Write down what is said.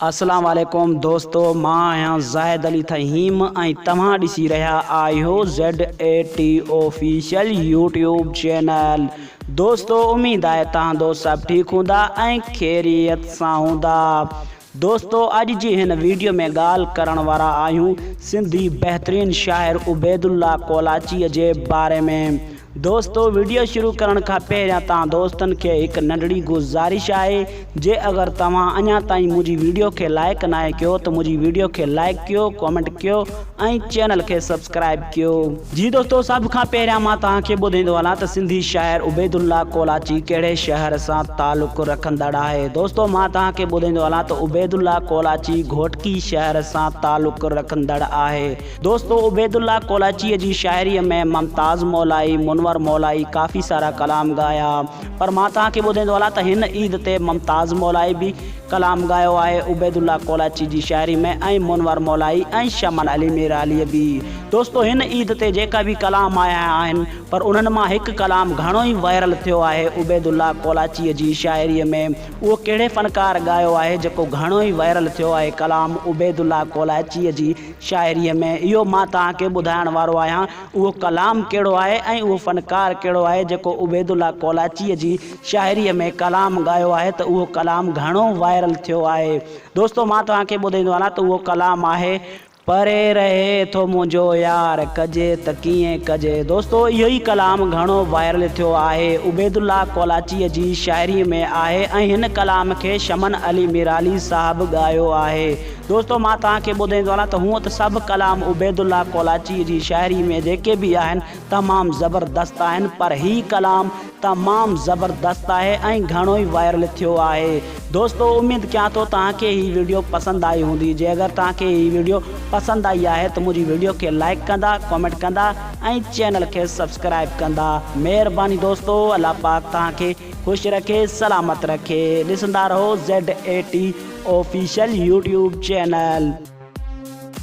अस्सलाम वालेकुम दोस्तों, मां आहियां ज़ाहिद अली थहीम ऐं तव्हां ॾिसी रहिया आहियो ZAT ऑफिशियल यूट्यूब चैनल। दोस्तों उम्मीद आहे तव्हां दोस्त सभु ठीक हूंदा ऐं ख़ैरियत सां हूंदा। दोस्तों अॼु जी हिन वीडियो में ॻाल्हि करण वारा आहियूं सिंधी बहितरीन शाइर उबैदुल्ला कोलाचीअ जे बारे में। दोस्तों वीडियो शुरू करण खां पहिरियां तव्हां दोस्तन खे एक नंढड़ी गुज़ारिश है जे अगर तव्हां अञा ताईं मुझी वीडियो के लाइक ना कयो तो मुझी वीडियो के लाइक कयो, कमेंट कयो ऐं चैनल के सब्सक्राइब कयो। जी दोस्तों, सब खां पहिरियां मां तव्हांखे ॿुधाईंदो हलां त सिंधी शाइर उबैदुल्ला कोलाची कहिड़े शहर सां ताल्लुक़ रखंदड़ आहे। दोस्तों मां तव्हांखे ॿुधाईंदो हलां त उबैदुल्ला कोलाची घोटकी शहर सां ताल्लुक़ रखंदड़ आहे। दोस्तों उबैदुल्ला कोलाचीअ जी शाइरी में मुमताज़ मौलाई, मुनवर मौलाई काफ़ी सारा कलाम गाया, पर मां तव्हांखे ॿुधाईंदो हलां त हिन ईद ते मुमताज़ मौलाई भी कलाम गायो आहे उबैदुल्ला कोलाची जी शाइरी में, ऐं मुनवर मौलाई ऐं शमन अली मिराली भी। दोस्तों हिन ईद ते जेका भी कलाम आया आहिनि पर उन्हनि मां हिकु कलाम घणो ई वायरल थियो आहे उबैदुल्ला कोलाचीअ जी शाइरीअ में। उहो कहिड़े फ़नकार गायो आहे जेको घणो ई वायरल थियो आहे कलाम उबैदुल्ला कोलाचीअ जी शाइरीअ में, इहो मां तव्हांखे ॿुधाइण वारो आहियां। उहो कलाम कहिड़ो आहे ऐं उहो फ़नकार कहिड़ो आहे जेको उबैदुल्ला कोलाचीअ जी शाइरीअ में कलाम गायो आहे, त उहो कलाम घणो वायरल थियो आहे। दोस्तों मां तव्हांखे ॿुधाईंदो आहियां त उहो कलाम आहे परे रहे थो मुंहिंजो यार कजे त कीअं कजे। दोस्तों इहो ई कलाम घणो वायरल थियो आहे उबैदुल्ला कोलाचीअ जी शाइरी में आहे ऐं हिन कलाम खे शमन अली मिराली साहब गायो आहे। दोस्तों मां तव्हांखे ॿुधाईंदो आहियां त हूअं त सभु कलाम उबैदुल्ला कोलाचीअ जी शाइरी में जेके भी आहिनि तमामु ज़बरदस्त आहिनि, पर ही कलाम तमामु ज़बरदस्त आहे ऐं घणो ई वायरल थियो आहे। दोस्तों उम्मीद कयां थो तव्हांखे ही वीडियो पसंद आई हूंदी। जे अगर तव्हांखे ही वीडियो पसंद आई है तो मुझी वीडियो के लाइक कंदा, कमेंट कंदा ऐं चैनल के सब्सक्राइब कंदा। मेहरबानी दोस्तों, अल्लाह पाक तव्हांखे खुश रखे, सलामत रखे। ॾिसंदा रहो ZAT ऑफिशियल यूट्यूब चैनल।